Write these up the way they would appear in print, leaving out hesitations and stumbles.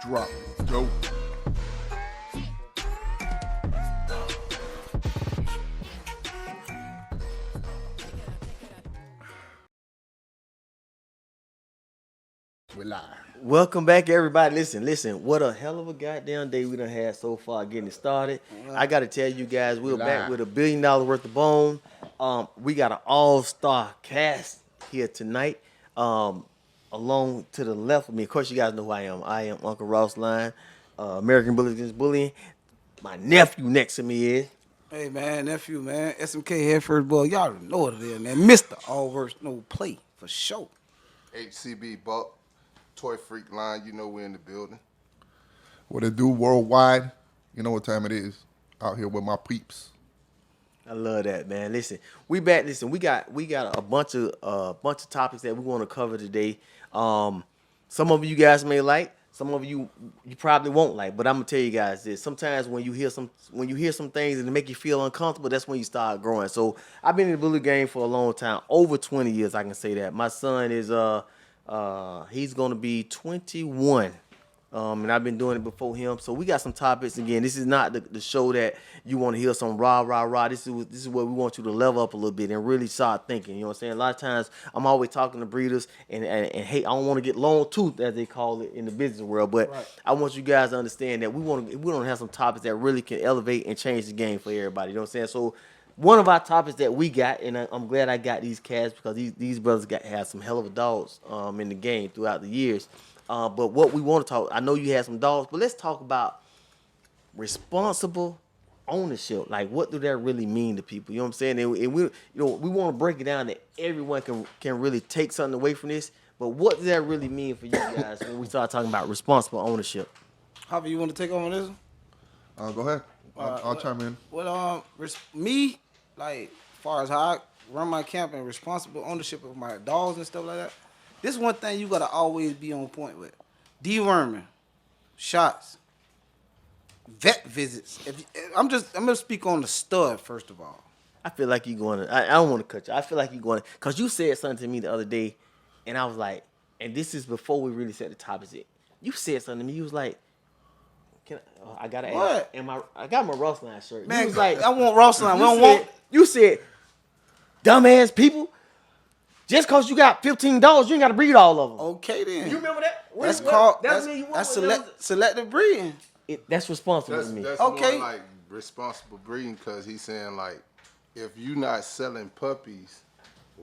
drop. Let's go. We're live. Welcome back, everybody. Listen. What a hell of a goddamn day we done had so far getting it started. I got to tell you guys, we're back with $1 billion worth of bone. We got an all-star cast here tonight. Along to the left of me, of course, you guys know who I am. I am Uncle Ross Line, American Bullies Against Bullying. My nephew next to me is. Hey, man, nephew, man. SMK head first boy. Y'all already know what it is, man. Mr. All Verse No Play, for sure. HCB Buck, Toy Freak Line, you know we're in the building. What it do worldwide? You know what time it is. Out here with my peeps. I love that, man. Listen, we back. Listen, we got a bunch of topics that we want to cover today. Some of you guys may like, some of you probably won't like. But I'm gonna tell you guys this: sometimes when you hear some things and they make you feel uncomfortable, that's when you start growing. So I've been in the bully game for a long time, over 20 years. I can say that. My son is he's gonna be 21. And I've been doing it before him. So we got some topics. Again, this is not the show that you want to hear some rah. This is where we want you to level up a little bit and really start thinking. You know what I'm saying? A lot of times I'm always talking to breeders and hey, I don't want to get long tooth, as they call it in the business world, but right. I want you guys to understand that we want to have some topics that really can elevate and change the game for everybody. You know what I'm saying? So one of our topics that we got, and I'm glad I got these cats because these brothers have some hell of a dogs in the game throughout the years. But what we want to talk, I know you had some dogs, but let's talk about responsible ownership. Like, what do that really mean to people? You know what I'm saying? And we want to break it down that everyone can really take something away from this. But what does that really mean for you guys when we start talking about responsible ownership? Javi, you want to take on this? Go ahead. I'll chime in. Well, me, like, as far as how I run my camp and responsible ownership of my dogs and stuff like that, this one thing you gotta always be on point with: deworming, shots, vet visits. I'm gonna speak on the stud first of all. I feel like you're going to. I don't want to cut you. I feel like you're going to, because you said something to me the other day, and I was like, and this is before we really set the topics. You said something to me. You was like, I gotta what? ask. I got my Ross Line shirt. Man, you was like, I want Ross Line. You said, dumbass people. Just because you got $15, you ain't got to breed all of them. Okay, then. You remember that? That's selective breeding. That's responsible to me. That's okay. more like responsible breeding, because he's saying, like, if you're not selling puppies,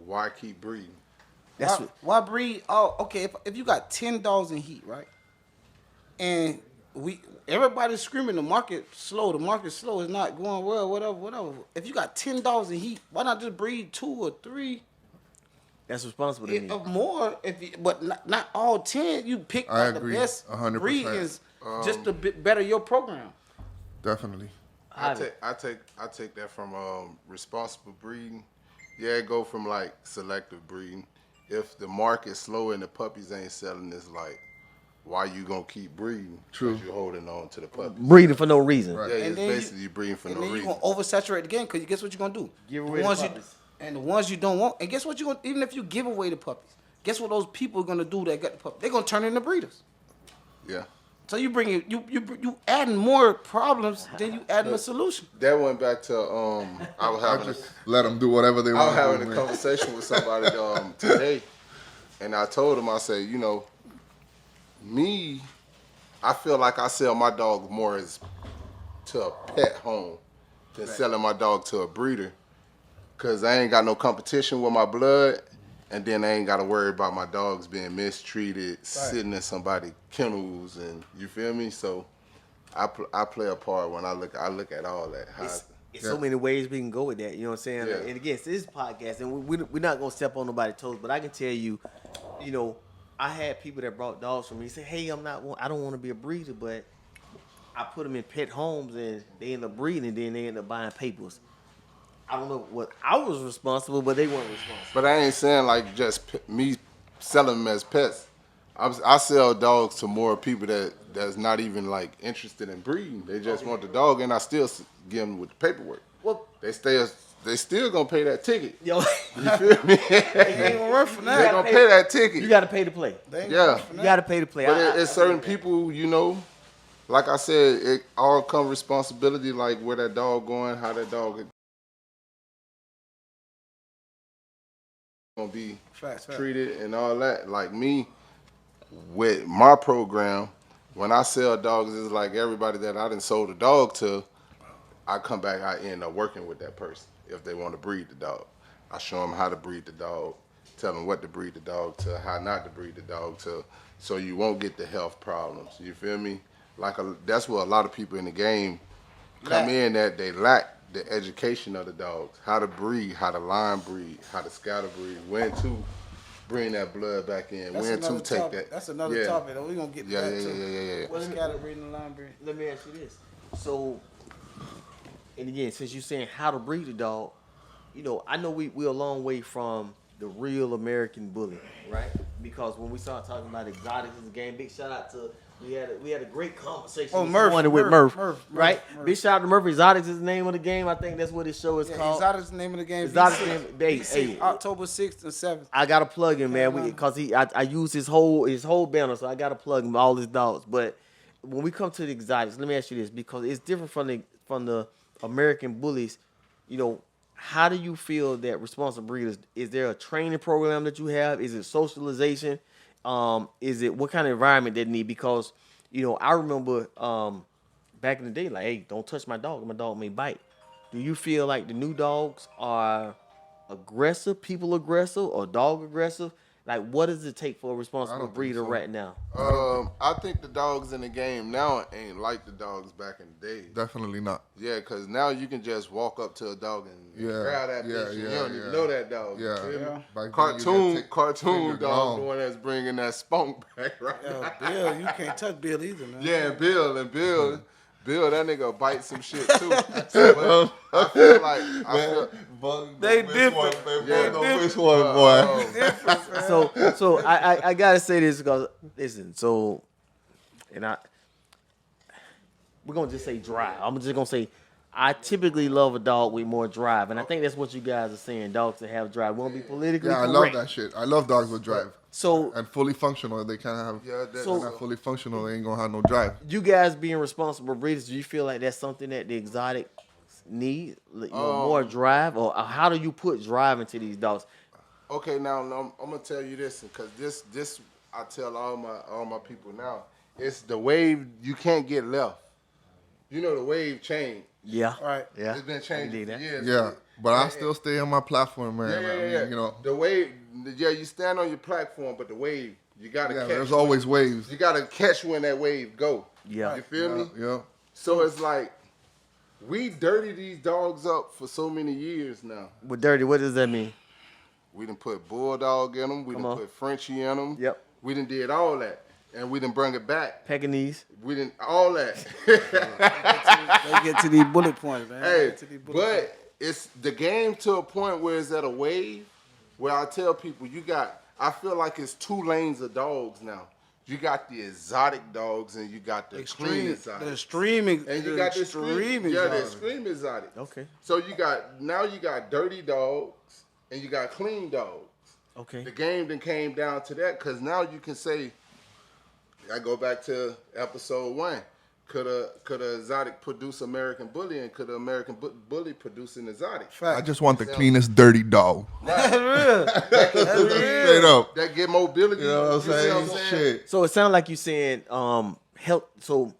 why keep breeding? Why breed? Oh, okay. If you got 10 dogs in heat, right? And everybody's screaming the market's slow. It's not going well, whatever. If you got 10 dogs in heat, why not just breed 2 or 3? That's responsible to me. More, but not all 10. You pick like the best 100%. breeds just to better your program. Definitely. I take that from responsible breeding. Yeah, it go from like selective breeding. If the market's slow and the puppies ain't selling, it's like, why you gonna keep breeding? True. Because you're holding on to the puppies. Breeding for no reason. Right. Yeah, it's basically you breeding for no reason. And then you're going to oversaturate the game, because guess what you're going to do? Give away the puppies. And the ones you don't want, and guess what even if you give away the puppies, guess what those people are gonna do that got the puppies? They're gonna turn into breeders. Yeah. So you bring you adding more problems than you adding a solution. That went back to I was having let them do whatever they want. I was having a conversation with somebody today, and I told him, I said, me, I feel like I sell my dog more as to a pet home than selling my dog to a breeder. Cause I ain't got no competition with my blood, and then I ain't got to worry about my dogs being mistreated, sitting in somebody's kennels, and you feel me. So I play a part when I look at all that. It's so many ways we can go with that. You know what I'm saying? Yeah. And again, this is a podcast, and we're not gonna step on nobody's toes. But I can tell you, I had people that brought dogs from me. Say, hey, I don't want to be a breeder, but I put them in pet homes, and they end up breeding, and then they end up buying papers. I don't know what I was responsible, but they weren't responsible. But I ain't saying like just me selling them as pets. I sell dogs to more people that's not even like interested in breeding. They just want the dog, and I still give them with the paperwork. Well, they stay they still gonna pay that ticket. Yo, You feel me? They ain't gonna run for They that. gonna pay that ticket. you got to pay to play. They ain't Yeah. gonna run for You that. got to pay to play. But I it's certain believe that. people, you know, like I said, it all come responsibility, like where that dog going, how that dog is gonna be Facts. treated and all that. Like me, with my program, when I sell dogs, it's like everybody that I done sold a dog to, I come back, I end up working with that person if they want to breed the dog. I show them how to breed the dog, tell them what to breed the dog to, how not to breed the dog to, so you won't get the health problems. You feel me? That's what a lot of people in the game come in that they lack the education of the dogs, how to breed, how to line breed, how to scatter breed, when to bring that blood back in, That's when to another take topic. that. That's another Yeah. topic. Though. We're gonna get to Yeah, that yeah, too. yeah. Well, let me- Scatter breeding and line breeding. Let me ask you this. So, and again, since you're saying how to breed a dog, you know, I know we're a long way from the real American bully, right? Because when we start talking about exotics in the game, big shout out to we had a great conversation Oh, this Murph, morning with Murph, Murph, right? Murph. Big shout out to Murph. Exotics is the name of the game. I think that's what his show is Yeah, called. Exotic's the name of the game. Exotic's V6. name- hey, V6, hey. October 6th and 7th. I gotta plug him, man, because I use his whole banner, so I gotta plug him all his dogs. But when we come to the exotics, let me ask you this, because it's different from the American bullies. You know, how do you feel that responsible breeders? Is there a training program that you have? Is it socialization? Is it what kind of environment they need? Because you know, I remember back in the day, like, hey, don't touch my dog may bite. Do you feel like the new dogs are aggressive, people aggressive, or dog aggressive? Like, what does it take for a responsible think breeder so. right now? I think the dogs in the game now ain't like the dogs back in the day. Definitely not. Yeah, because now you can just walk up to a dog and Yeah, grab that yeah, bitch and you yeah, don't even yeah. know that dog. You Yeah. feel me? Yeah. Back then you Cartoon get finger dog, gone. the one that's bringing that spunk back right Yo, now. Bill, you can't touch Bill either, man. Yeah, and Bill, that nigga bite some shit too. So, but I feel like They different. Yeah, They Which one, boy? different, man. So I gotta say this because listen, so and we're gonna just say drive. I'm just gonna say I typically love a dog with more drive, and I think that's what you guys are saying. Dogs that have drive. We won't be politically Yeah, I correct. love that shit. I love dogs with drive. So And fully functional. They can't have. Yeah, that- They're not fully functional. They ain't gonna have no drive. you guys being responsible breeders, do you feel like that's something that the exotic need? You know, more drive, or how do you put drive into these dogs? Okay, now I'm gonna tell you this because this I tell all my people now. It's the wave you can't get left. You know the wave changed. Yeah, Right. Yeah, It's been I changing can dig for that. years. Yeah, but I still stay on my platform, man. Yeah, I mean, you know. The wave, you stand on your platform, but the wave, you gotta Yeah, catch. there's always waves. You gotta catch when that wave go. Yeah. You feel me? Yeah. So it's like we dirty these dogs up for so many years now. But dirty, what does that mean? We done put bulldog in them. We Come done on. put Frenchie in them. Yep. We done did all that, and we done bring it back. Pekingese. We done all that. They get to these bullet points, man. They Hey, get to these bullet points. but it's the game to a point where it's at a wave where I tell people I feel like it's two lanes of dogs now. You got the exotic dogs and you got the clean exotic. The streaming, And you the got the extreme extreme, yeah, the exotic. extreme exotic. Okay. So you got dirty dogs and you got clean dogs. Okay. The game then came down to that because now you can say, I go back to episode 1. Could a exotic produce American bully, and could an American bully produce an exotic? I just want the cleanest, dirty dog. That's real. Straight up. That get mobility. You know what see I'm saying? Shit. So it sounds like you're saying health. So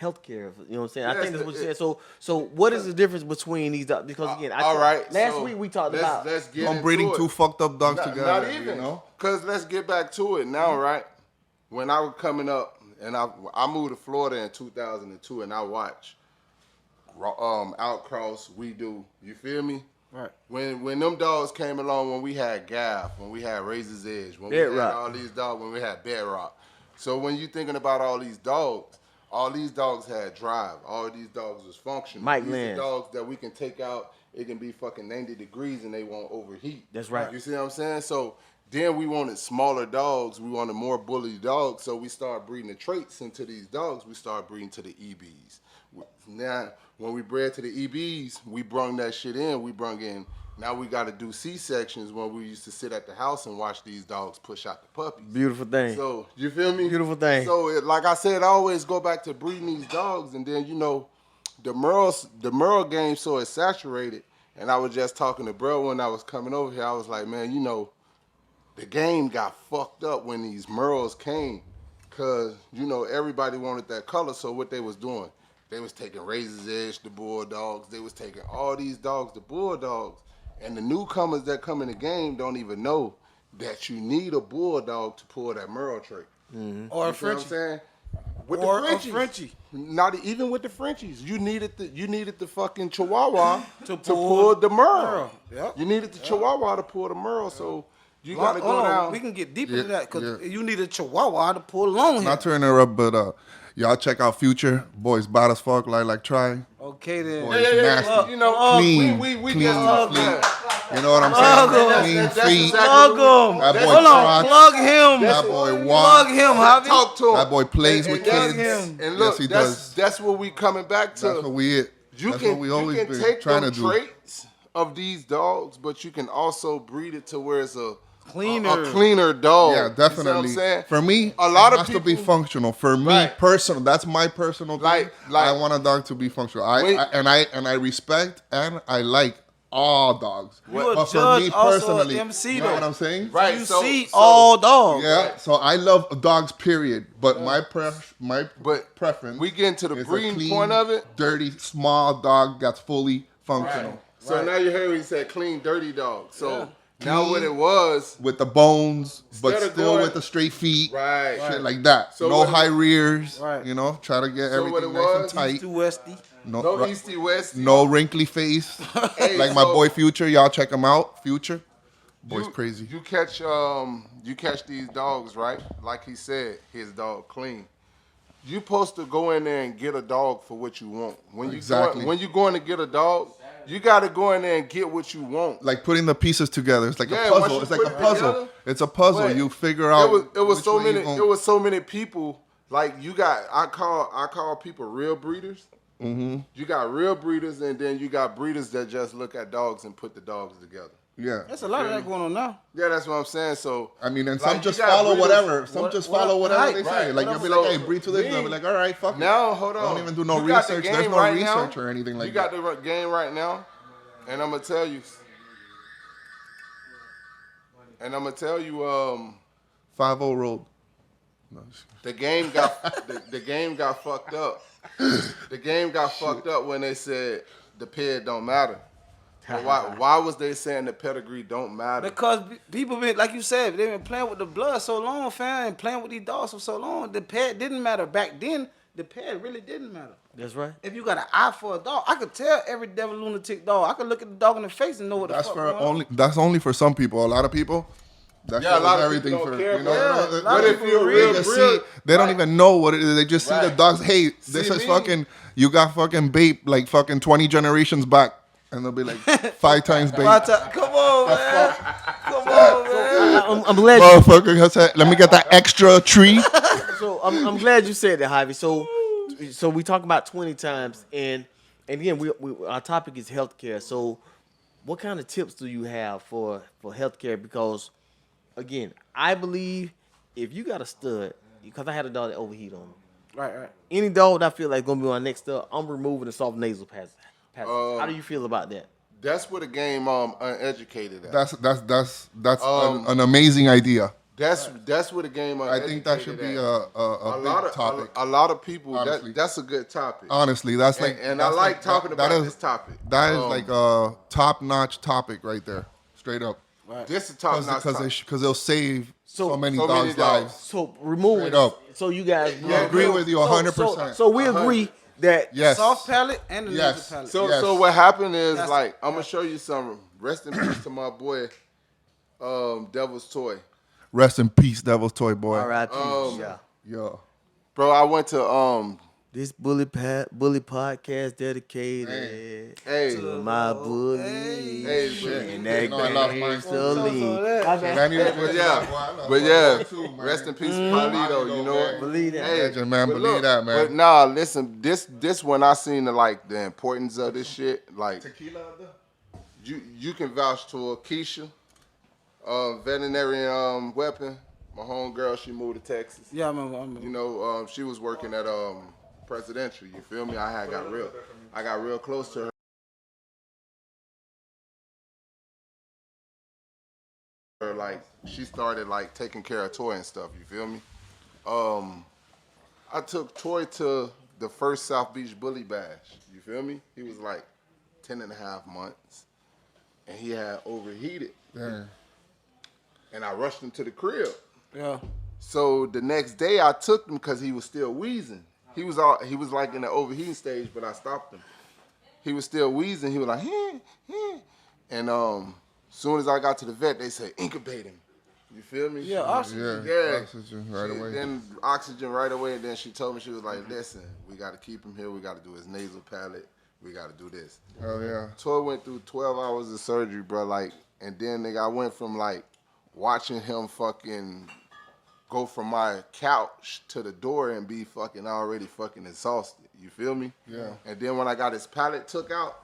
healthcare. You know what I'm saying? I Yes, think that's what you're saying. So what is the difference between these dogs? Because again, All right. last so week we talked let's- about. Let's get I'm into breeding it. two fucked up dogs together. Not even, You know? because let's get back to it now, right? When I was coming up, and I moved to Florida in 2002, and I watched Outcross, We Do. You feel me? Right. When them dogs came along, when we had Gaff, when we had Razor's Edge, when we Bedrock. had all these dogs, when we had Bedrock. So when you thinking about all these dogs had drive. All these dogs was functional. Mike These Lance. are dogs that we can take out. It can be fucking 90 degrees and they won't overheat. That's right. You see what I'm saying? So then we wanted smaller dogs. We wanted more bully dogs. So we started breeding the traits into these dogs. We started breeding to the EBs. Now, when we bred to the EBs, we brung that shit in. We brung in. Now we got to do C-sections when we used to sit at the house and watch these dogs push out the puppies. Beautiful thing. So, you feel me? Beautiful thing. So, like I said, I always go back to breeding these dogs. And then, the Merle game so it's saturated. And I was just talking to bro when I was coming over here. I was like, man, the game got fucked up when these Merles came. Because, everybody wanted that color. So what they was doing, they was taking Razor's Edge, the Bulldogs. They was taking all these dogs, the Bulldogs. And the newcomers that come in the game don't even know that you need a Bulldog to pull that Merle trait. Mm-hmm. Or a You feel what I'm Frenchie. saying? With Or the a Frenchies. Frenchie. Not even with the Frenchies. You needed the fucking Chihuahua to pull pull the Merle. Merle. Yep. You needed the Chihuahua to pull the Merle. So you got to Hold go on, down. we can get deep into Yeah, that because yeah. you need a Chihuahua to pull along here. Not to interrupt, but y'all check out Future. Boys bad as fuck, like try. Okay then. Boy, it's nasty. Clean, we clean, just You know what I'm saying? Clean That's feet. exactly Plug him. That boy Hold on, trots. plug him. That boy Plug walks. him, Javi. Talk to him. That boy plays And with that's- kids. him. And look, Yes, he does. that's what we coming back to. That's what we it. That's what we always you can been take trying to them do. traits of these dogs, but you can also breed it to where it's a Cleaner. dog. Yeah, You see what definitely. I'm saying? For me, a lot it of has people to be functional. For me, Right. personal. That's my personal thing. Like- I want a dog to be functional. I respect and I like all dogs. You a But for judge, me also a personally, MC you know though. what I'm saying? Right. You so- see so- all dogs. Yeah. So I love dogs. Period. But my But preference. we get into the is a breeding clean, point of it. dirty, small dog that's fully functional. So now you heard he said clean, dirty dog. So Yeah. now Clean. what it was, With the bones, but Instead of still going- with the straight feet. right? Shit like that. So no what it- high rears. Right. You know, try to get So what everything it nice was, and tight. Too Westy. No Right. easty westy. No wrinkly face. Hey, Like my so boy Future. Y'all check him out. Future. Boy's you- crazy. You catch these dogs, right? Like he said, his dog clean. You supposed to go in there and get a dog for what you want. Exactly. When you going to get a dog, you got to go in there and get what you want. Like putting the pieces together. It's like Yeah, a once puzzle. you It's like put a it puzzle. together, It's a puzzle. but You figure out. It was which so way you many. gon- It was so many people. Like you got, I call people real breeders. Mm-hmm. You got real breeders, and then you got breeders that just look at dogs and put the dogs together. Yeah. There's a lot of that going on now. Yeah, that's what I'm saying. So I mean, and like, some you just got follow breeders- whatever. Some what- just what- follow whatever right, they say. right. Like you'll be So, like, "Hey, breed to this." me- They'll be like, "All right, fuck it." Now, hold on. Don't even do no You got the research. There's game no right research now. or anything like You got that. the game right now, and I'm gonna tell you. Um, 5-0 road. No, the game got the game got fucked up. The game got fucked up when they said the ped don't matter. But why was they saying the pedigree don't matter? Because people been, like you said, they've been playing with the blood so long, fam, and playing with these dogs for so long. The pet didn't matter back then. The pet really didn't matter. That's right. If you got an eye for a dog, I could tell every devil lunatic dog. I could look at the dog in the face and know what That's the fuck for going on. only. That's only for some people. A lot of people. That Yeah, a shit lot is of people everything don't for care, you know. but- they- Yeah, they- but if they you're just real, see, they don't right. even know what it is. They just see the Right. dogs. Hey, this See is me? fucking. You got fucking babe like fucking 20 generations back, and they'll be like 5 times babe. Come on, man. Come on, man. I'm glad. Motherfucker, has that- let me get that extra tree. So I'm glad you said that, Javi. So we talk about 20 times, and again, we our topic is healthcare. So, what kind of tips do you have for healthcare? Because, again, I believe if you got a stud, because I had a dog that overheat on me. Right. Any dog that I feel like gonna be my next stud, I'm removing the soft nasal passage. How do you feel about that? That's where the game uneducated at. That's an amazing idea. That's where the game I think that should be a big topic. A lot of people. Honestly. That's a good topic. Honestly, that's like, and I that's like talking that about is- this topic. That is like a top-notch topic right there, straight up. This is top notch. Because they'll save so many so many dogs' dogs. lives. So removing. Straight up. So you guys. I agree with you 100%. So we agree that. Yes. Soft palate and the Yes. nasal palate. So Yes. so what happened is That's- like I'm gonna show you some. Rest in peace to my boy, Devil's Toy. Rest in peace, Devil's Toy Boy. R.I.P. Yeah. Yeah. Bro, I went to This bully podcast dedicated Hey. to my bully. Hey, And but- that You know I lost mine gangster too. lean. Man, you Hey, but yeah, rest in peace, Polito. You know it. Believe that. Hey, Legend, man. but Believe that, man. But nah, listen. This when I seen the importance of this shit. Like you can vouch to a Keisha, veterinary weapon. My homegirl, she moved to Texas. Yeah, I remember. You know, she was working at Presidential. You feel me? I got real close to her. Like she started like taking care of Toy and stuff. You feel me? I took Toy to the first South Beach Bully Bash. You feel me? He was like 10 and a half months, and he had overheated. Damn. And I rushed him to the crib. Yeah. So the next day I took him because he was still wheezing. He was like in the overheating stage, but I stopped him. He was still wheezing. He was like, and soon as I got to the vet, they say incubate him. You feel me? Yeah, oxygen. Yeah. Oxygen right away. Then oxygen right away, and then she told me, she was like, listen, we got to keep him here. We got to do his nasal palate. We got to do this. Hell yeah. Toy went through 12 hours of surgery, bro. And then I went from watching him fucking go from my couch to the door and be fucking already fucking exhausted. You feel me? Yeah. And then when I got his palate took out,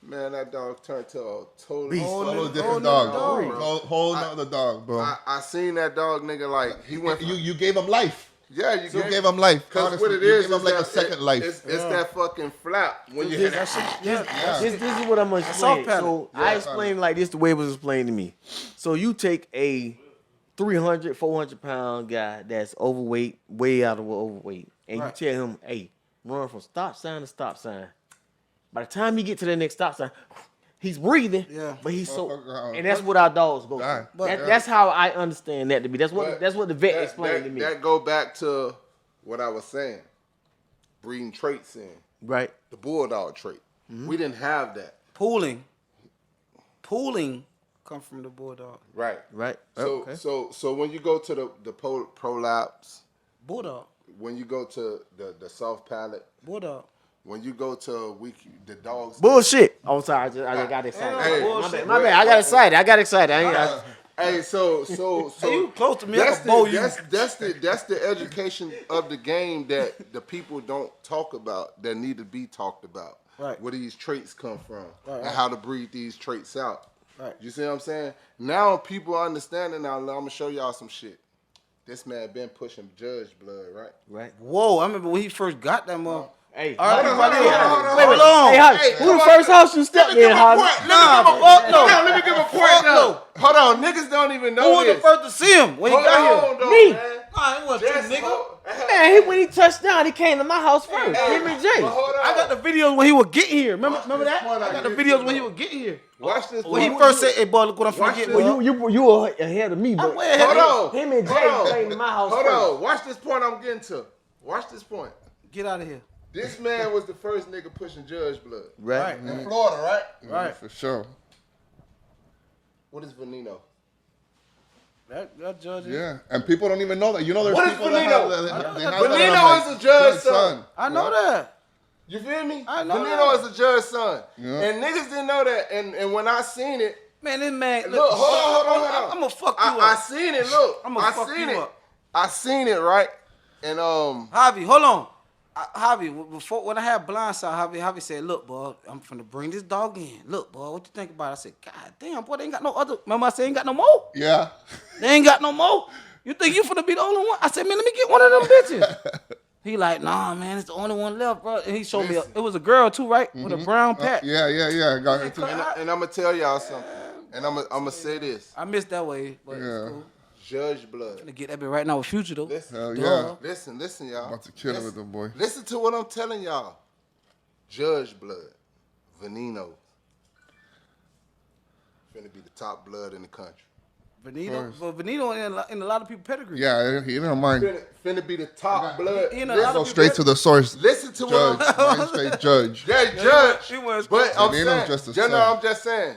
man, that dog turned to a totally Whole different dog, dog. bro. Whole nother dog, bro. I seen that dog, nigga, he went. You gave him life. Yeah, You gave him life. Because Honestly, what it you is, gave him like a second life. It's that fucking flap when you hit that shit. This is what I'm gonna explain. soft So I explained like this the way it was explained to me. So you take a 300, 400 pound guy that's overweight, way out of overweight, and Right. you tell him, hey, run from stop sign to stop sign. By the time he get to the next stop sign, he's breathing, Yeah. but he's so, Motherfucker, and that's what our dogs go die. through. That's how I understand that to be. That's But what the vet explained to me. That go back to what I was saying. Breeding traits in. Right. The bulldog trait. We didn't have that. Pooling come from the bulldog. Right. Right. So Okay. so when you go to the prolapse, Bulldog. when you go to the soft palate, Bulldog. when you go to the dogs. Bullshit. Oh, sorry. I just got excited. Hey, My bad. I got excited. Hey, so Hey, you close to me, I That's can bow the, you. that's the education of the game that the people don't talk about that need to be talked about. Right. Where these traits come from Right. and how to breed these traits out. Right. You see what I'm saying? Now people understand it. Now I'm gonna show y'all some shit. This man been pushing Judge blood, right? Right. Whoa, I remember when he first got that mother. Hey. All right, Hold on, everybody, hold on. hold on. Hey, Javi, Hey, who the come first on. house you stepped in, Javi? Let me give a point now. Hold on, niggas don't even know Who was this. the first to see him when he Hold got on, here? though, Me. man. Nah, it wasn't Just you, nigga. hold- Man, when he touched down, he came to my house first. Him and Jay. But hold on. I got the videos when he would get here. Remember this that? point I got I the get videos to, when he though. would get here. Watch this. When he point. first said, "Hey, boy, look what I'm finna Watch get." this. boy." You were ahead of me, but way ahead Hold of on. him and Jay Hold on. came to my house Hold first. on. Watch this point I'm getting to. Watch this point. Get out of here. This man was the first nigga pushing Judge blood. Right. In Florida, right? Right. For sure. What is Veneno? That judge. Yeah. And people don't even know that. You know there's What is people that Veneno? have that. They have Veneno that on, is a judge's son. I know that. You feel me? I know Veneno that. is a judge's son. Yeah. And niggas didn't know that. And when I seen it, Man, this man. look, hold on. I'm gonna fuck you I up. seen it, look. I'ma I fuck seen you it. up. I seen it, right? And Javi, hold on. Javi, before when I had blindside, Javi said, "Look, boy, I'm finna bring this dog in. Look, boy, what you think about it?" I said, "God damn, boy, they ain't got no other." Remember, I said, "Ain't got no more. Yeah. They ain't got no more. You think you finna be the only one?" I said, "Man, let me get one of them bitches." He like, "Nah, man, it's the only one left, bro." And he showed me, it was a girl too, right, with a brown patch. Yeah. I got it too. and I'm gonna tell y'all something. And I'm gonna say this. I missed that way, but Yeah. it's cool. Judge blood. Gonna get that bit right now with Future though. Hell Duh. yeah. Listen, y'all. About to kill it with the boy. Listen to what I'm telling y'all. Judge blood. Veneno. Finna be the top blood in the country. Veneno, but Veneno in a lot of people's pedigree. Yeah, he don't mind. Finna be the top blood. He in a Listen, lot Go of straight to the source. listen to Judge. what I'm Mine straight judge. That judge. he was- But I'm Veneno's saying, just a no, son. I'm just saying.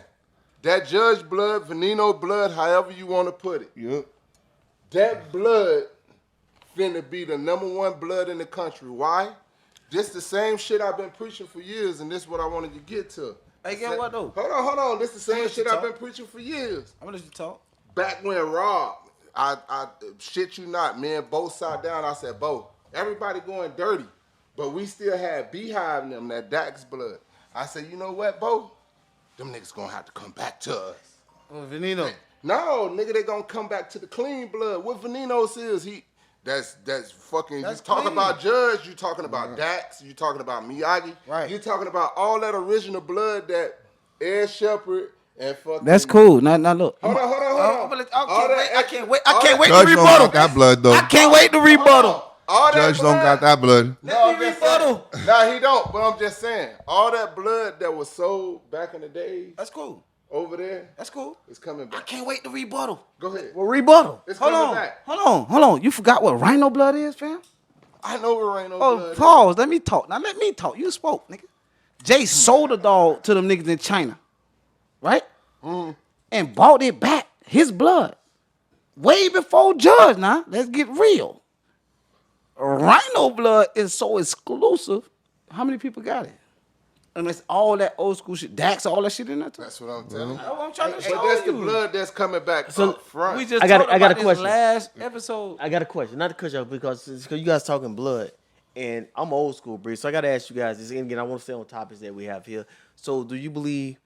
That judge blood, Veneno blood, however you want to put it. Yep. That blood finna be the number one blood in the country. Why? This the same shit I've been preaching for years, and this is what I wanted to get to. Hey, get what though? Hold on. This the same let shit you I've talk. been preaching for years. I'm gonna let you talk. Back when Rob, I shit you not, man, both side down, I said, Bo, everybody going dirty, but we still had Beehive in them, that Dax blood. I said, you know what, Bo? Them niggas gonna have to come back to us. Oh, Veneno. No, nigga, they gonna come back to the clean blood. What Veneno's is, that's fucking, That's you talking clean. about Judge, you talking about Dax, you talking about Miyagi. Right. You talking about all that original blood that Ed Shepherd and fucking. That's cool. Now look. Hold on. I can't wait to Judge rebuttal. don't got that blood, though. I can't wait to rebuttal. All that Judge don't got blood. that blood. No, I'm Let me just saying. rebuttal. Nah, he don't. But I'm just saying, all that blood that was sold back in the day That's cool. over there, That's cool. it's coming I back. can't wait to rebuttal. Go ahead. Well, rebuttal. It's Hold coming on. back. Hold on. You forgot what rhino blood is, fam? I know it ain't no Oh, blood. pause. Let me talk. Now let me talk. You spoke, nigga. Jay sold a dog to them niggas in China, right? And bought it back, his blood, way before Judge. Now let's get real. Rhino blood is so exclusive. How many people got it? And it's all that old school shit. Dax, all that shit in there too. That's what I'm telling you. That's what I'm trying to But show that's the you. blood that's coming back So, up front. We just I got talked a about this question. last episode. I got a question, not to cut you off because you guys talking blood, and I'm old school, Bree. So I got to ask you guys this again. I want to stay on topics that we have here. So, do you believe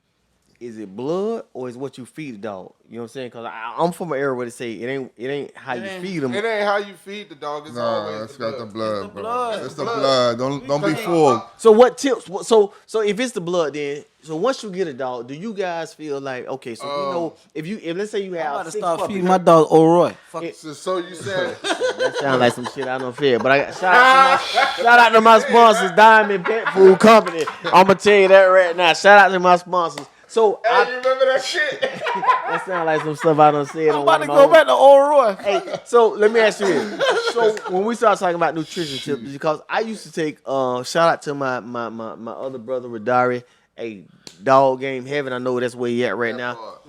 is it blood or is what you feed the dog? You know what I'm saying? Because I'm from an era where they say it ain't how you feed them. It ain't how you feed the dog. It's Nah, always it's the got the blood. blood, It's the bro. blood. It's the Blood. blood. Don't be fooled. So what tips? So if it's the blood, then so once you get a dog, do you guys feel like okay? So we know if let's say you I'm have about to 6 start puppies, feeding my dog O'Roy. Fuck it. So you said that sounds like some shit I don't fear. But I got shout out to my sponsors, Diamond Pet Food Company. I'm gonna tell you that right now. Shout out to my sponsors. So hey, you remember that shit? that sounds like some stuff I don't say. I'm about to go back to O'Roy. Hey, so let me ask you this. So when we start talking about nutrition tips, because I used to take shout out to my other brother Radari, a dog game heaven. I know that's where he at right now.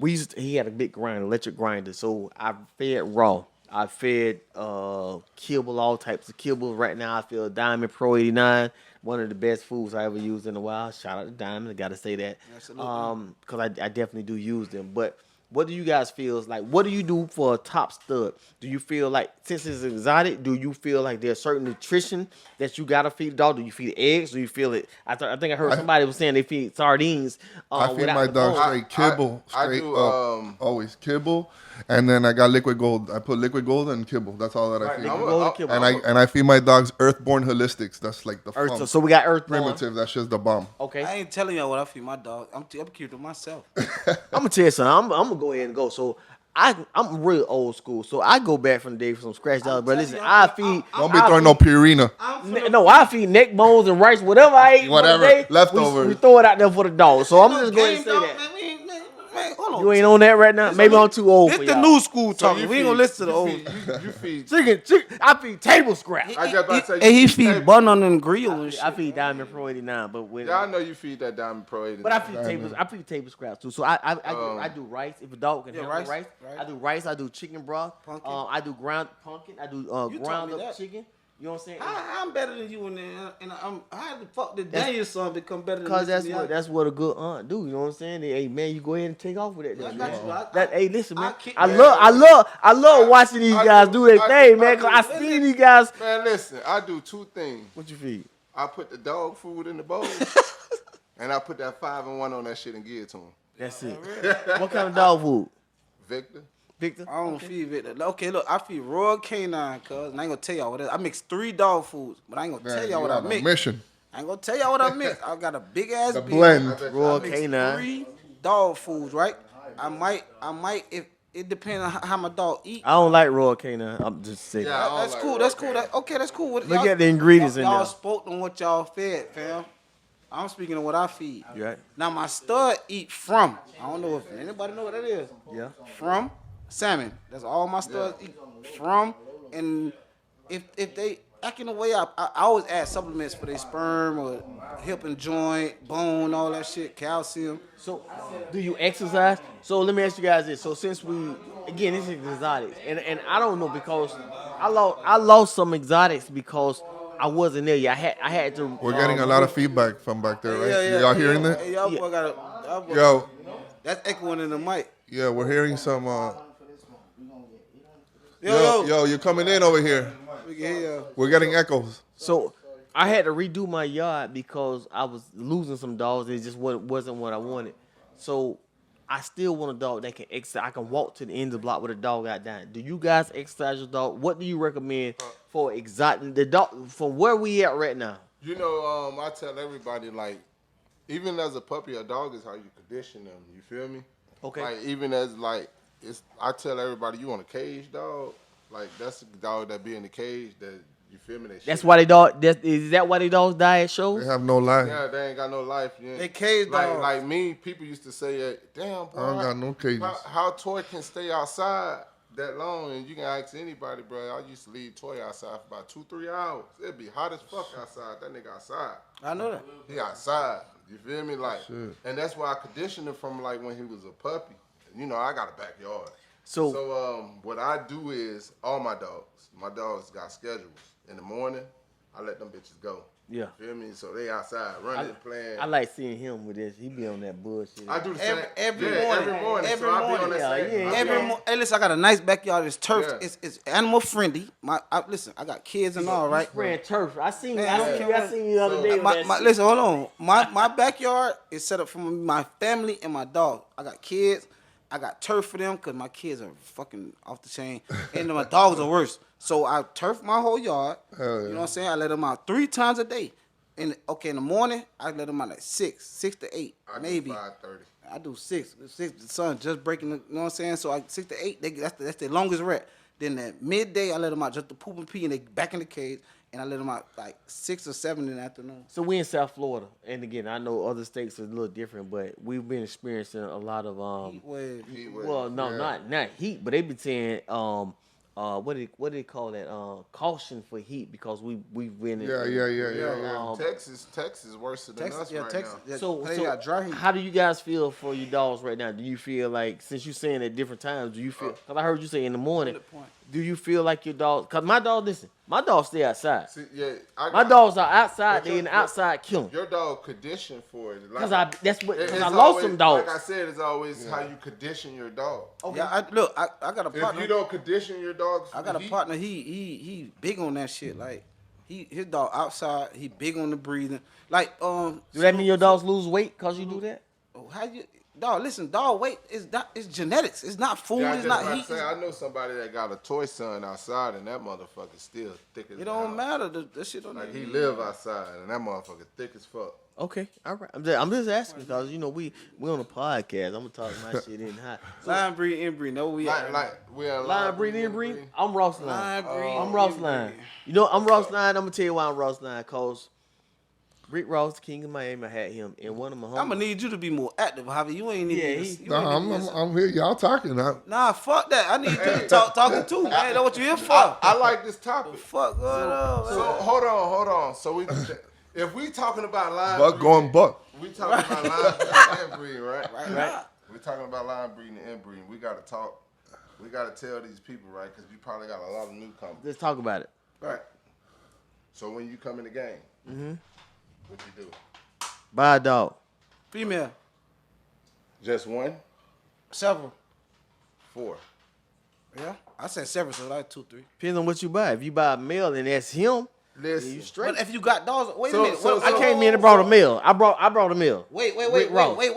He had a big grinder, electric grinder. So I fed raw. I fed kibble, all types of kibble. Right now I feel Diamond Pro 89. One of the best foods I ever used in a while. Shout out to Diamond. I gotta say that. Absolutely. Because I definitely do use them. But what do you guys feel like? What do you do for a top stud? Do you feel like since it's exotic, do you feel like there's certain nutrition that you gotta feed the dog? Do you feed eggs? Do you feel it? I think I heard somebody was saying they feed sardines. I feed without my the dog bone. straight kibble, I straight do, up, always kibble, and then I got liquid gold. I put liquid gold and kibble. That's all that I feed. Liquid gold and kibble. And I feed my dogs Earthborn Holistics. That's like the Earth, fun. so we got Earthborn. Primitive. That's just the bomb. Okay. I ain't telling y'all what I feed my dog. I'm keeping to myself. I'm gonna tell you something. I'm gonna go ahead and go. So I'm real old school. So I go back from the day for some scratch dogs. But listen, I feed. Don't be throwing no Purina. No, I feed neck bones and rice, whatever I ate. Whatever, for the day, leftovers. We throw it out there for the dog. So I'm just going to say that. Man, hold on. You ain't on that right now. Maybe I'm too old This for the y'all. new school talking. We ain't gonna listen to the old. You feed. Chicken. I feed table scraps. I just about to say. And he you feed bun on and grill and shit. I feed Diamond Pro 89, but when Y'all know you feed that Diamond Pro 80. but I feed table scraps too. So I do rice. If a dog can handle rice, rice, right. I do rice. I do chicken broth. Pumpkin. I do ground pumpkin. I do taught ground me up that. chicken. You know what I'm saying? I'm better than you and I had to fuck the Daniel's son become better than Cause this. that's what a good aunt do. You know what I'm saying? Hey man, you go ahead and take off with that. I then, got man. you. Hey, listen, man. I I love watching these guys do their thing, man. Cause I see these guys. Man, listen, I do two things. What you feed? I put the dog food in the bowl, and I put that 5-in-1 on that shit and give it to him. That's it. What kind of dog food, Victor. Victor? I don't feed Victor. Okay, look, I feed Royal Canine, cuz. And I ain't gonna tell y'all what it is. I mix 3 dog foods, but I ain't gonna tell y'all what I mix. Mission. I ain't gonna tell y'all what I mix. I got a big ass The beef. blend. Royal I mix Canine. 3 dog foods, right? I might if it depends on how my dog eat. I don't like Royal Canine. I'm just saying. Yeah. I don't That's like cool. Royal That's cool. Canin. Okay, that's cool. Look at the ingredients in y'all there. spoke on what y'all fed, fam. I'm speaking of what I feed. You right? Now my stud eat from. I don't know if anybody know what that is. Yeah. From salmon. That's all my studs eat. From, and if they acting the way I always add supplements for their sperm or hip and joint, bone, all that shit, calcium. So, do you exercise? So let me ask you guys this. So since again, this is exotics, and I don't know because I lost some exotics because I wasn't there yet. I had to. We're getting a lot of feedback from back there, right? Yeah. Y'all hearing that? Hey, y'all Yeah. boy y'all boy, Yo, that's echoing in the mic. yeah, we're hearing some. Yo. Yo, you're coming in over here. We can hear you. We're getting echoes. So I had to redo my yard because I was losing some dogs. It just wasn't what I wanted. So I still want a dog that can exercise. I can walk to the end of the block with a dog out down. Do you guys exercise your dog? What do you recommend for exotic the dog from where we at right now? You know, I tell everybody, like, even as a puppy, a dog is how you condition them. You feel me? Okay. Like, even as, like, I tell everybody, you want a cage dog? Like, that's the dog that be in the cage that, you feel me? That's why they dog. Is that why they dogs die at shows? They have no life. Yeah, they ain't got no life. Yeah. They cage dogs. Like me, people used to say, damn, boy. I don't got no cages. How Toy can stay outside that long? And you can ask anybody, bro. I used to leave Toy outside for about 2-3 hours. It'd be hot as fuck outside. That nigga outside. I know that. He outside. You feel me? Like, Shit. and that's why I conditioned him from like when he was a puppy. You know, I got a backyard. So What I do is all my dogs got schedules. In the morning, I let them bitches go. Yeah. You feel me? So they outside running, playing. I like seeing him with this. He be on that bullshit. I do the same Every yeah, morning. Every morning. Every so I be morning. on that Yeah, same. yeah. I be Every on- Hey, listen, I got a nice backyard. It's turf. Yeah. It's animal friendly. Listen, I got kids and all, right? Spraying turf. I seen Man, I seen you the other day. with that shit. Listen, hold on. My backyard is set up for my family and my dog. I got kids. I got turf for them because my kids are fucking off the chain, and my dogs are worse. So I turf my whole yard. Hell yeah. You know what I'm saying? I let them out 3 times a day. In the morning, I let them out like 6 to 8, I do maybe. 5:30. I do 6. The sun just breaking. You know what I'm saying? So 6 to 8. That's the longest rest. Then at midday, I let them out just to poop and pee, and they back in the cage. And I let them out like 6 or 7 in the afternoon. So we in South Florida, and again, I know other states are a little different, but we've been experiencing a lot of Heat wave. Heat wave. well, no, Yeah. not heat, but they been saying what do they call that caution for heat because we've been in, Yeah. Texas worse than us right Texas. now. Yeah, So, they got dry heat. how do you guys feel for your dogs right now? Do you feel like, since you're saying at different times, do you feel, because I heard you say in the morning, Good point. do you feel like your dog, because my dog stay outside. See, yeah, My dogs are outside, they in the your- outside killing. Your dog conditioned for it. Like, Because I it's lost always- some dogs. Like I said, it's always how you condition your dog. Yeah, I got a If partner. you don't condition your dogs, I got a partner. He big on that shit. Like his dog outside. He big on the breathing. Like Do that mean your dogs lose weight because you do that? how you dog? Listen, dog weight is not. It's genetics. It's not food. Yeah, I it's just not about to heat. say, I know somebody that got a toy son outside, and that motherfucker still thick as It don't hell. matter. That shit don't. Like he live outside, and that motherfucker thick as fuck. Okay, all right. I'm just asking because we on a podcast. I'm gonna talk my shit in high. Line breed, inbreed. No, we Like we are Line breeding, inbreeding. I'm Ross Line. line breed. I'm Ross Line. You know, I'm Ross Line. I'm gonna tell you why I'm Ross Line. Cause Rick Ross, the King of Miami, I had him, and one of my homies. I'm gonna need you to be more active, Javi. You ain't need. Yeah, to, he- you No, ain't need to- I'm here. Y'all talking now. Nah, fuck that. I need you to talking too. Man, know what you here for? I like this topic. Fuck going on. So hold on. So if we talking about line Buck breeding, going buck. we talking about line breeding and inbreeding, right? Right. We talking about line breeding and inbreeding. We gotta talk. We gotta tell these people, right? Because you probably got a lot of newcomers. Let's talk about it. Right. So when you come in the game, what you do? Buy a dog. Female. Just one? Several. 4. Yeah. I said several, so like 2, 3. Depends on what you buy. If you buy a male and that's him, Listen. you straight. But if you got dogs, wait So- a minute. so- I came in and brought a male. I brought a male. Wait. Rick Ross. Wait.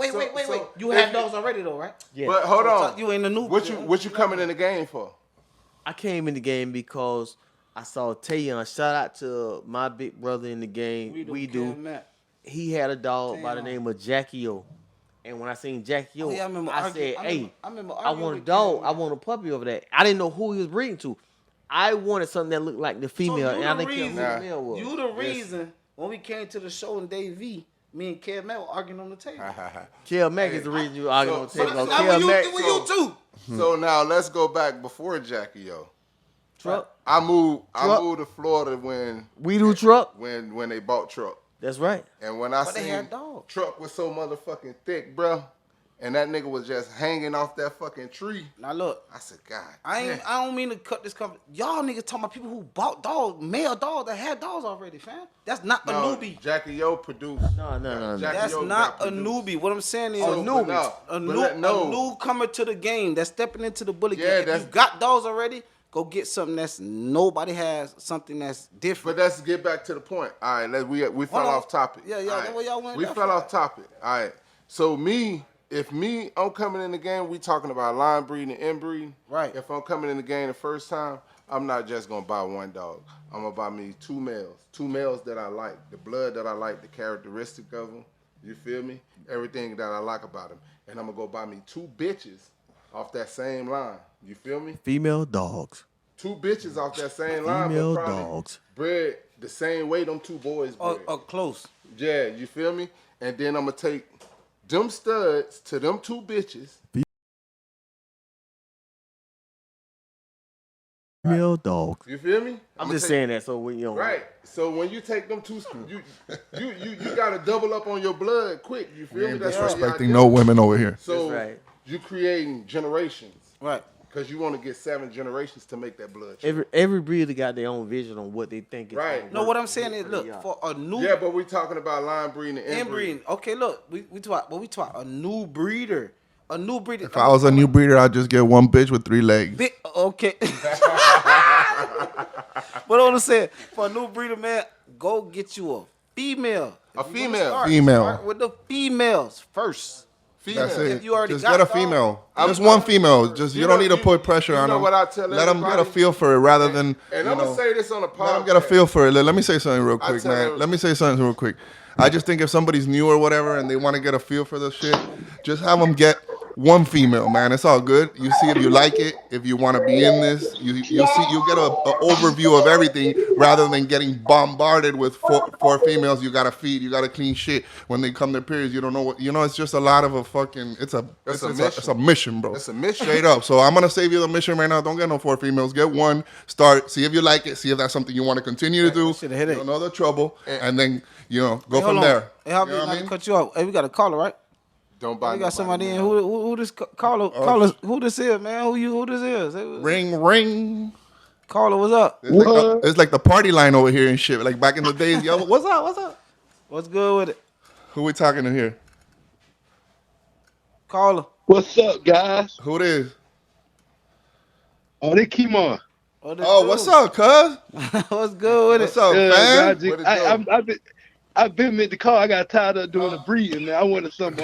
You if have you- dogs already though, right? Yeah. But hold on. You ain't a new. What you coming in the game for? I came in the game because I saw Tayon. Shout out to my big brother in the game. We do. He had a dog by the Tayon. name of Jackie O. And when I seen Jackie O, Oh, yeah, I remember I arguing- said, I hey, remember- I remember I arguing want a with dog. Tayon. I want a puppy over that. I didn't know who he was breeding to. I wanted something that looked like the female, and I didn't care who the male was. You the reason when we came to the show in Dave V, me and Kev Mack were arguing on the table. Kel Mack is the reason you arguing on the so- table. so- Now, Kel Mack when you too. So now let's go back before Jackie O. truck. I moved Truck. to Florida when We do truck. they bought Truck. That's right. And when I But they seen had dogs. Truck was so motherfucking thick, bro. and that nigga was just hanging off that fucking tree. Now look, I said, God, I don't mean to cut this company. Y'all niggas talking about people who bought dogs, male dogs that had dogs already, fam. That's not a newbie. Jackie O produced. No. That's not a newbie. What I'm saying is a newcomer to the game that's stepping into the bully game. If you got dogs already, go get something that's nobody has, something that's different. But let's get back to the point. All right, we fell off topic. Yeah, that's where y'all went. We fell off topic. All right. So I'm coming in the game, we talking about line breeding and inbreeding. Right. If I'm coming in the game the first time, I'm not just gonna buy one dog. I'm gonna buy me two males that I like, the blood that I like, the characteristic of them. You feel me? Everything that I like about them, and I'm gonna go buy me two bitches off that same line. You feel me? Female dogs. Two bitches off that same line, Female but probably dogs. bred the same way them two boys bred. Close. Yeah, you feel me? And then I'm gonna take them studs to them two bitches. Female dogs. You feel me? I'm just saying that so we Right. So when you take them two, you gotta double up on your blood quick. You feel me? That's Disrespecting no women over here. So That's right. you creating generations. Right. Because you want to get 7 generations to make that blood change. Every breeder got their own vision on what they think is Right. gonna No, work what I'm saying is, look, for a new Yeah, but we're talking about line breeding and inbreeding. Okay, look, we talk a new breeder. A new breeder. If I was a new breeder, I'd just get one bitch with 3 legs. Okay. But what I'm saying, for a new breeder, man, go get you a female. A female. Start with the females first. Female. That's it. If you already Just got get a dog, female. Just one female. Just you don't need to put pressure on them. What I tell Let them get a everybody? feel for it rather than. And I'm going to say this on a podcast. Let them get a feel for it. Let me say something real quick, tell man. them- Let me say something real quick. I just think if somebody's new or whatever and they want to get a feel for the shit, just have them get one female, man. It's all good. You see if you like it, if you want to be in this, you get a overview of everything rather than getting bombarded with four females. You gotta feed, you gotta clean shit. When they come their periods, you don't know what. It's just a lot of a fucking. It's a mission, bro. It's a mission. Straight up. So I'm gonna save you the mission right now. Don't get no 4 females. Get one. Start. See if you like it. See if that's something you want to continue to do. shit a headache. You know the trouble, and then go Hey, from hold on. there. Hey, help me You know what not I to mean? cut you off. Hey, we got a caller, right? Don't buy We got nobody somebody in. now. Who this caller? Who this is, man? Who this is? Hey, Ring, ring. caller, what's up? It's like the party line over here and shit. Like back in the days, yo, what's up? What's up? What's good with it? Who we talking to here? Caller. What's up, guys? Who it is? Oh, they keep on. Oh, what's up, cuz? What's good with What's it? up, man? I've been meant to call. I got tired of doing the breeding, man. I wanted some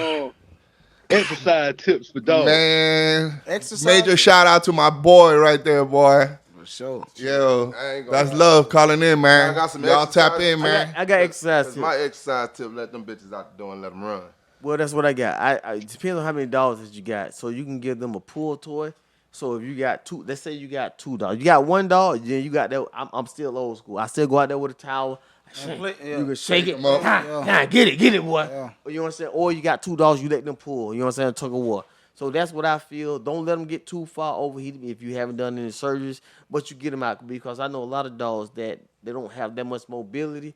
exercise tips for dogs. Man, Exercise? major shout out to my boy right there, boy. For sure. Yo, I ain't gonna that's lie. love calling in, man. I got some Y'all exercise. tap in, man. I got exercise That's tips. my exercise tip. Let them bitches out the door and let them run. Well, that's what I got. I it depends on how many dogs that you got. So you can give them a pull toy. So if you got 2, let's say you got 2 dogs. You got 1 dog, then you got that. I'm still old school. I still go out there with a towel. Yeah. You can shake it. them up. Get it, boy. Yeah. You know what I'm saying? Or you got 2 dogs, you let them pull. You know what I'm saying? Tug of war. So that's what I feel. Don't let them get too far overheated if you haven't done any surgeries. But you get them out because I know a lot of dogs that they don't have that much mobility.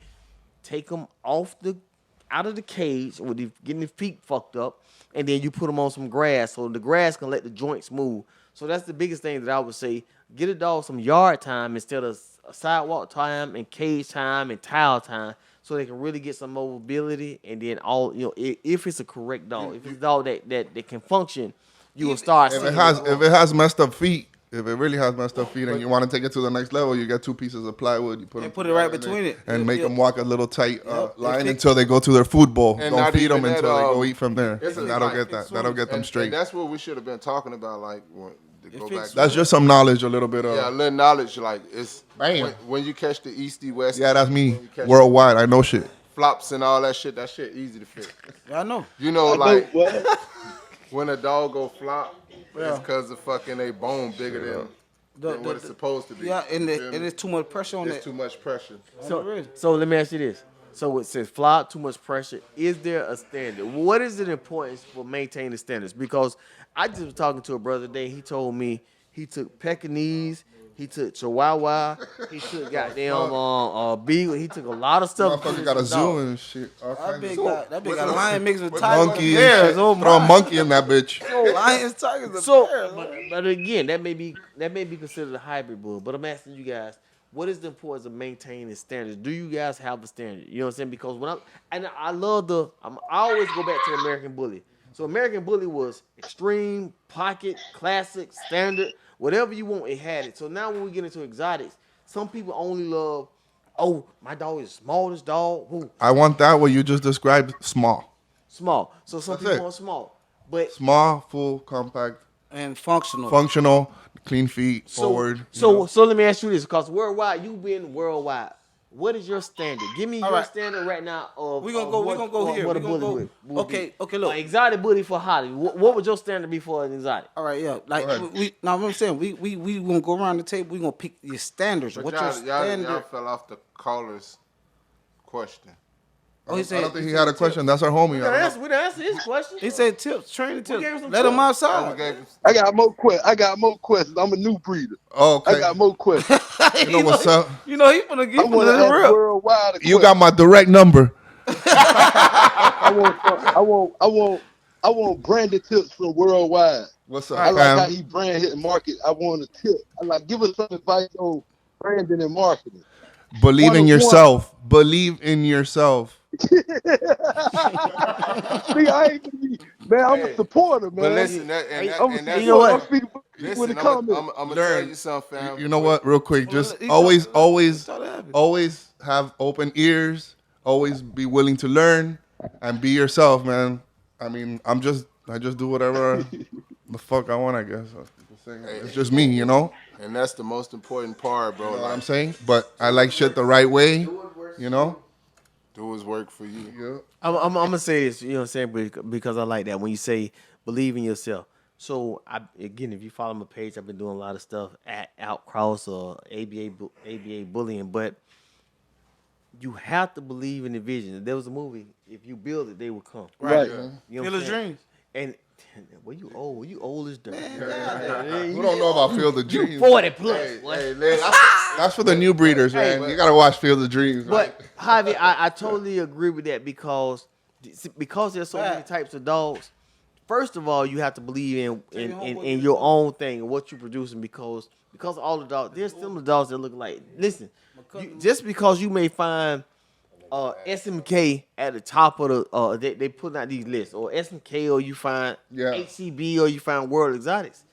Take them out of the cage with getting their feet fucked up, and then you put them on some grass so the grass can let the joints move. So that's the biggest thing that I would say. Get a dog some yard time instead of sidewalk time and cage time and towel time, so they can really get some mobility. And then if it's a correct dog, if it's a dog that can function, you will start. If it has messed up feet, if it really has messed up feet, and you want to take it to the next level, you get 2 pieces of plywood. You put And them put it right together between it. and make them walk a little tight line It- until they go to their food bowl. And Don't not feed them even until that, they go eat from there. it's a- That'll like, get that. That'll get them And straight. that's what we should have been talking about. Like to go back. That's just some knowledge, a little bit of. Yeah, a little knowledge. Like it's Bam. when you catch the Easty West. Yeah, that's me. when you catch Worldwide, I know shit. flops and all that shit. That shit easy to fix. I know. You know, I know like what? when a dog go flop, it's because the fucking they bone bigger than what it's supposed to be. Yeah, and You feel me? it is too much pressure on It's it. too much pressure. So let me ask you this. So it says flop, too much pressure. Is there a standard? What is the importance for maintaining standards? Because I just was talking to a brother today. He told me He took Pekingese. He took Chihuahua. He took goddamn Beagle. He took a lot of stuff. Motherfucker got a zoo and shit. All That kinds of big stuff. got lion mixed with With tigers monkey and and bears. shit. Oh Throw a my! monkey in that bitch. Lions, tigers, and So, bears. but again, that may be considered a hybrid bull. But I'm asking you guys, what is the importance of maintaining standards? Do you guys have a standard? You know what I'm saying? Because I love I always go back to American Bully. So American Bully was extreme, pocket, classic, standard, whatever you want, it had it. So now when we get into exotics, some people only love, oh, my dog is the smallest dog. Ooh, I want that what you just described, small. small. So some That's people it. want small. But Small, full, compact, And functional. functional, clean feet, forward. So let me ask you this, because worldwide, you've been worldwide. What is your standard? Give me your right. standard right now of We gonna of go. what, We gonna go here. What We a gonna bully go. would Okay. be. Okay. Look. Exotic bully for Holly. What would your standard be for an exotic? All right. Yeah. Like Go ahead. we. Now I'm saying we gonna go around the table. We gonna pick your standards. But What's your standard? y'all fell off the caller's question. Oh, he I said. don't think he had a question. That's our homie. We I done don't answer, know. we done answer his question. He said tips. Training gave him tips. some Let him tips. Oh, we outside. gave him- I got more questions. I'm a new breeder. Oh, okay. I got more questions. You know what's up? You know he finna I get want to the ask real. worldwide. You got my direct number. I want branded tips from worldwide. What's up, I like how fam? he brand his market. I want a tip. I like give us some advice on branding and marketing. Believe in 101. yourself. Believe in yourself. See, I ain't gonna be, man. I'm a supporter, man. But listen, I'm a and that's you know what? I'm speaking with Listen, the I'm comments. gonna Learn. tell you something, fam. You know what? Real quick, just he always, thought- always, he thought that happened. always have open ears. Always be willing to learn and be yourself, man. I mean, I just do whatever the fuck I want, I guess. It's just me, you know. And that's the most important part, bro. You know what I'm Like, saying? But I like shit the right way, you know. do his work for you. Yeah. I'm gonna say this, you know what I'm saying, because I like that when you say believe in yourself. So again, if you follow my page, I've been doing a lot of stuff at Outcross or ABA bullying, but you have to believe in the vision. There was a movie, if you build it, they will come. Right. You know what Feel I'm his saying? dreams. And well, you old. You old as dirt. Who don't know about Field of Dreams? 40 plus. boy. Hey, listen, That's for the new breeders, man. You gotta watch Field of Dreams. But Javi, I totally agree with that because there's so many types of dogs. First of all, you have to believe in your own thing and what you're producing because all the dogs, there's still the dogs that look like. Listen, just because you may find SMK at the top of the they putting out these lists or SMK or you find Yeah. HCB or you find World Exotics.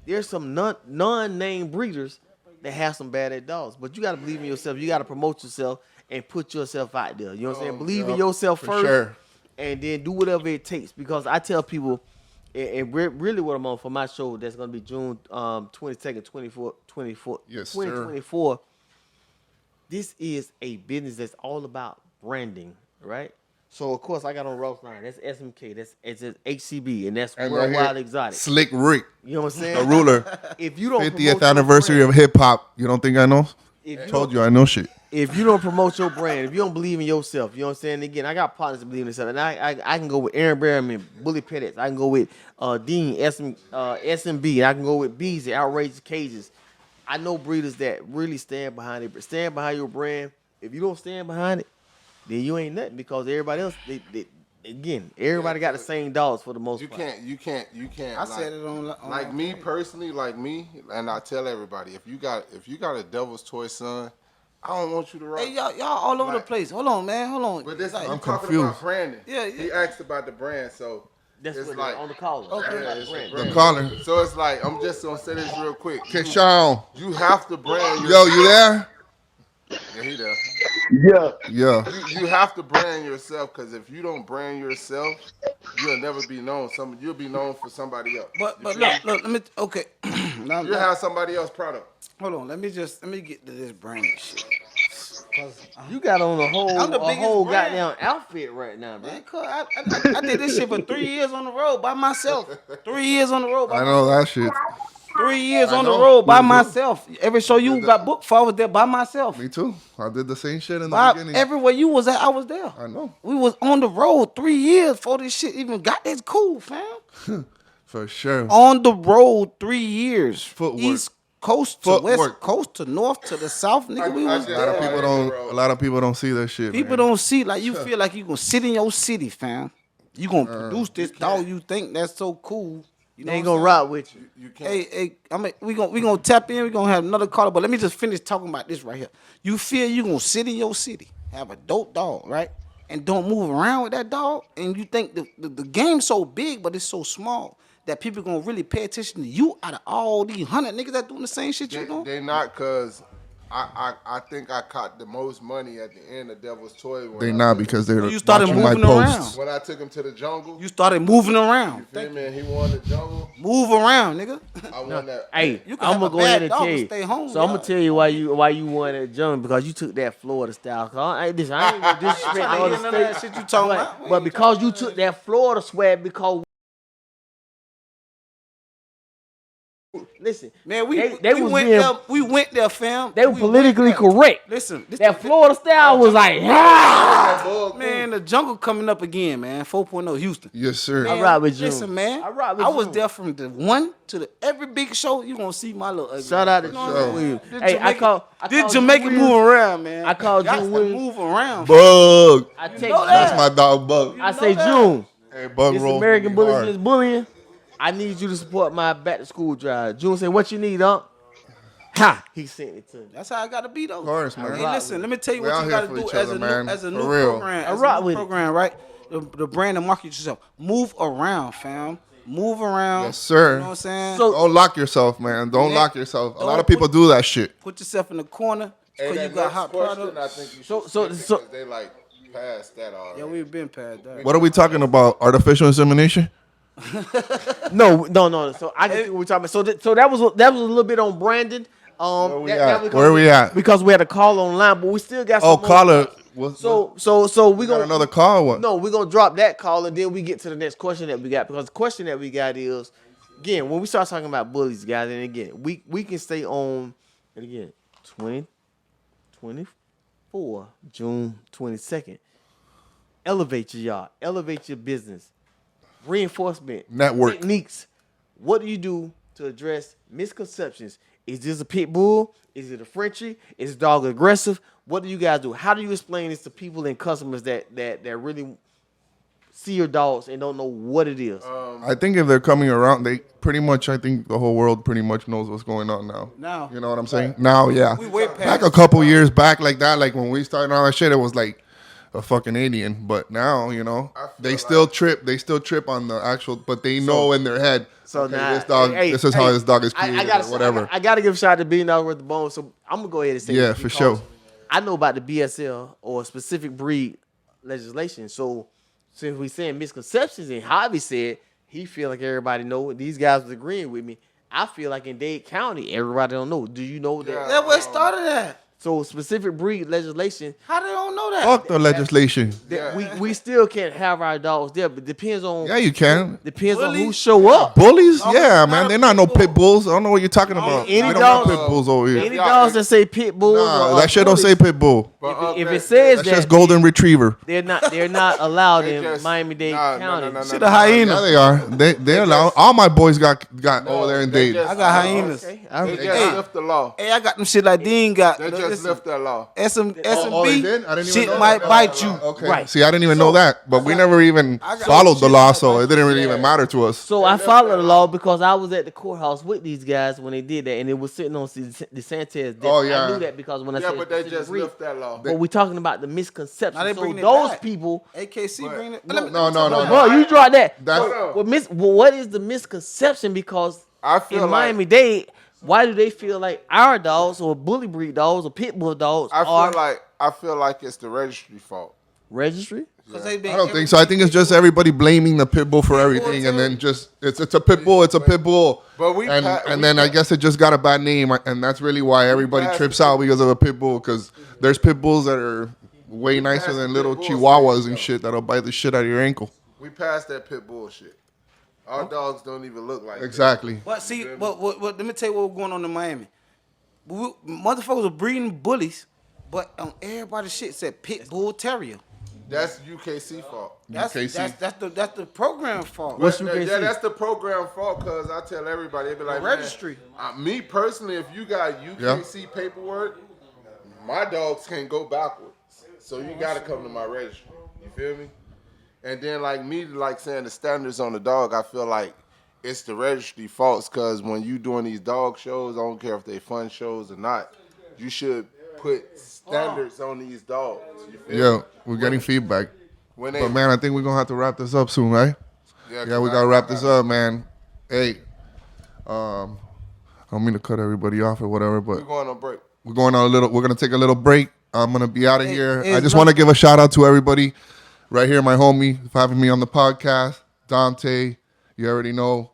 There's some non-name breeders that have some bad dogs, but you got to believe in yourself. You got to promote yourself and put yourself out there. You know what I'm saying? Believe in yourself for first, sure. and then do whatever it takes. Because I tell people, and really what I'm on for my show that's going to be June 22nd, 2024. Yes, sir. 2024. This is a business that's all about branding, right? So of course I got on Ross Line. That's SMK. It's HCB, and that's And right Worldwide here, Exotic. Slick Rick, You know what I'm saying? the ruler. If you don't 50th promote your anniversary brand, of hip hop. You don't think I know? if you Told you I know shit. if you don't promote your brand, if you don't believe in yourself, you know what I'm saying? Again, I got partners that believe in themselves. And I can go with Aaron Behrman, Bully Pettis. I can go with Dean, SMB. I can go with Beezy, Outrageous Cages. I know breeders that really stand behind it. But stand behind your brand. If you don't stand behind it, then you ain't nothing because everybody else, everybody got the same dollars for the most you part. can't. I said it on Like me personally, and I tell everybody, if you got a devil's toy son, I don't want you to rock. Hey, y'all all over the Like- place. Hold on, man. Hold on. But this, Like, I'm talking confused. about branding. Yeah. He asked about the brand, so That's it's what like on the call. Okay. yeah, it's a brand. brand. The caller. So it's like I'm just gonna say this real quick. Keshawn. You have to brand Yo, you there? Yeah, he there. Yeah. Yeah. You have to brand yourself because if you don't brand yourself, you'll never be known. You'll be known for somebody else. But You look, feel me? let me. Okay. Now, You'll have somebody else product. hold on. Let me get to this branding shit. You got on a whole I'm the biggest brand. goddamn outfit right now, man. Man, cuz I did this shit for 3 years on the road by myself. 3 years on the road. I know that shit. 3 years on the know. road by Me too. myself. Every show you got booked for, I was there by myself. Me too. I did the same shit in the By, beginning. everywhere you was at, I was there. I know. We was on the road 3 years before this shit even got this cool, fam. For sure. On the road 3 years. Footwork. East Coast to West Footwork. Coast to North to the South, nigga. We was A lot of there. people don't. A lot of people don't see that shit. People man. don't see, like, you feel like you gonna sit in your city, fam. You gonna produce this dog. You think that's so cool. You know They ain't what I'm gonna saying? rock with you. You can't. Hey, I mean, we gonna tap in. We gonna have another caller, but let me just finish talking about this right here. You feel you gonna sit in your city, have a dope dog, right, and don't move around with that dog, and you think the game's so big, but it's so small that people gonna really pay attention to you out of all these 100 niggas that doing the same shit you doing? They not, cause I think I caught the most money at the end of Devil's Toy. When They I not took because they're You started watching my moving around. posts. when I took him to the jungle. You started moving around. Feel me? And he won the jungle. Move around, nigga. I won that. Hey, You can I'm have gonna a go ahead bad and dog tell and you. stay home, So I'm yeah. gonna tell you why you won that jump, because you took that Florida style. I ain't gonna disrespect the I other ain't none of that states, shit you talking about. but because you took that Florida swag, because listen, Man, we was went being- there. We went there, fam. they were We went politically there. correct. Listen, this That Florida style was like, man, the jungle coming up again, man. 4.0 Houston. Yes, sir. I ride with you. Listen, man. I ride with I was you. there from the one to the every big show. You gonna see my little ugly. Shout out to You know June what I'm saying? Williams. This Hey, Jamaican, I this called Jamaican June move Williams. around, man. I called Got June to Williams. move around. Bug. I take know That's that. my dog, Bug. I say know that. June. Hey, Bug This rolls American me Bullies hard. Against Bullying. I need you to support my back to school drive. June said, "What you need, Unc?" Ha! He sent it to me. That's how I gotta be though. Of course, man. Hey, listen, let me tell you We what out you here gotta for do each as other, a man. new as a For new real. program. I As rock a new with it. program, right? The brand and market yourself. Move around, fam. Move around. Yes, sir. You know what I'm saying? So- Don't lock yourself, man. Don't Yeah. lock yourself. A lot Don't of people do that shit. put yourself in the corner Hey, because you that got next hot question, product. I think you So- should so- skip it so- 'cause they like past that already. Yeah, we've been past that. What are we talking about? Artificial insemination? No. So I can see what we're talking about. So that was a little bit on Brandon. Where we that at? because Where we at? Because we had a call online, but we still got some Oh, more caller. calls. So we got gonna another call. What? No, we're gonna drop that call and then we get to the next question that we got, because the question that we got is, again, when we start talking about bullies, guys, and again, we can stay on, and again, 2024, June 22nd. Elevate your yard, elevate your business, reinforcement, Network. techniques. What do you do to address misconceptions? Is this a pit bull? Is it a Frenchie? Is the dog aggressive? What do you guys do? How do you explain this to people and customers that really see your dogs and don't know what it is? I think if they're coming around, they pretty much, I think the whole world pretty much knows what's going on now. Now. You know what I'm saying? Now, yeah. We way past Back a couple years back like that, like when we started all that shit, it was like a fucking alien. But now, you know, they still trip. They still trip on the actual, but they know in their head, So okay, now, this dog, this is how this dog is created or whatever. I gotta give a shout out to BillionDollarsWorthOfBone. So I'm gonna go ahead and say Yeah, this for because sure. I know about the BSL or specific breed legislation. So since we saying misconceptions, and Javi said he feel like everybody know, these guys was agreeing with me. I feel like in Dade County, everybody don't know. Do you know that? That's where it started at. So specific breed legislation, How they don't know that? Fuck the legislation. that we still can't have our dogs there, but depends on Yeah, you can. depends on who Bullies? show up. Bullies? No, Yeah, it's man. not They're a not no pit bull. pit bulls. I don't know what you're talking about. any We don't got dog- pit bulls over here. Any dogs that say pit bulls, Nah, or that shit don't bullies, say pit bull. If it says That's that, just golden retriever. they're not allowed They in just- Miami-Dade nah, County. no, Shit, a hyena. Yeah, they are. They allow. All my boys got over there in they Dade. just- I got hyenas. Okay, They just Hey. lift the law. Hey, I got them shit like Dean got. They just Listen, lift the law. Oh, they did? I didn't even shit know might that. bite you. Okay. Right. See, I didn't even know that, but we never even I got- followed the shit law, might so bite it didn't really even matter to us. So I followed the law because I was at the courthouse with these guys when they did that, and it was sitting on DeSantis' desk. Oh, yeah. I knew that because when I Yeah, said but they specific just breed, lift that law. but we're talking about the misconception. Now they So bringing it those back. people, AKC But- bring it. No. bro, you draw that. That's- What is the misconception? Because I feel in like Miami-Dade, why do they feel like our dogs or bully breed dogs or pit bull dogs I are feel like it's the registry fault. registry? I don't think so. I think it's just everybody blaming the pit bull for everything, and then just it's a pit bull. It's a pit bull. But we and pa- and we then I pa- guess it just got a bad name, and that's really why everybody passed trips the- out because of a pit bull. Because there's pit bulls that are way nicer passed than the little pit bull chihuahuas stage, and though. shit that'll bite the shit out of your ankle. We passed that pit bullshit. Our dogs don't even look like that. Exactly. But see, what? Let me tell you what was going on in Miami. Motherfuckers were breeding bullies, but on everybody's shit said pit bull terrier. That's UKC fault. That's UKC. that's the program fault. What's Yeah, UKC? that's the program fault. Cause I tell everybody, they be like, registry. Man, me personally, if you got UKC paperwork, my dogs can't go backwards. So you gotta come to my registry. You feel me? And then like me, like saying the standards on the dog, I feel like it's the registry faults. Cause when you doing these dog shows, I don't care if they fun shows or not, you should put standards on these dogs. You feel Yeah, me? we're getting feedback. When they, But man, I think we're gonna have to wrap this up soon, right? Yeah, we gotta wrap this up, man. Hey, I don't mean to cut everybody off or whatever, We're but going on break. we're gonna take a little break. I'm gonna be out of here. hey, I just want to give a shout out to everybody right here, my homie, for having me on the podcast. Dante, you already know.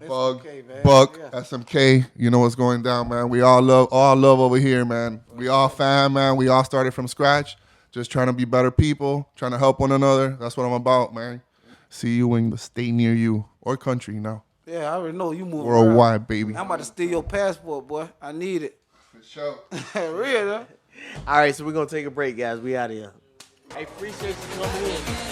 Bug, SMK, man. Buck, Yeah. SMK, you know what's going down, man. We all love over here, man. We all fam, man. We all started from scratch, just trying to be better people, trying to help one another. That's what I'm about, man. See you in the state near you or country now. Yeah, I already know you moving Worldwide, around. baby. I'm about to steal your passport, boy. I need it. For sure. Real, though. All right, so we're gonna take a break, guys. We out of here. I appreciate you coming in.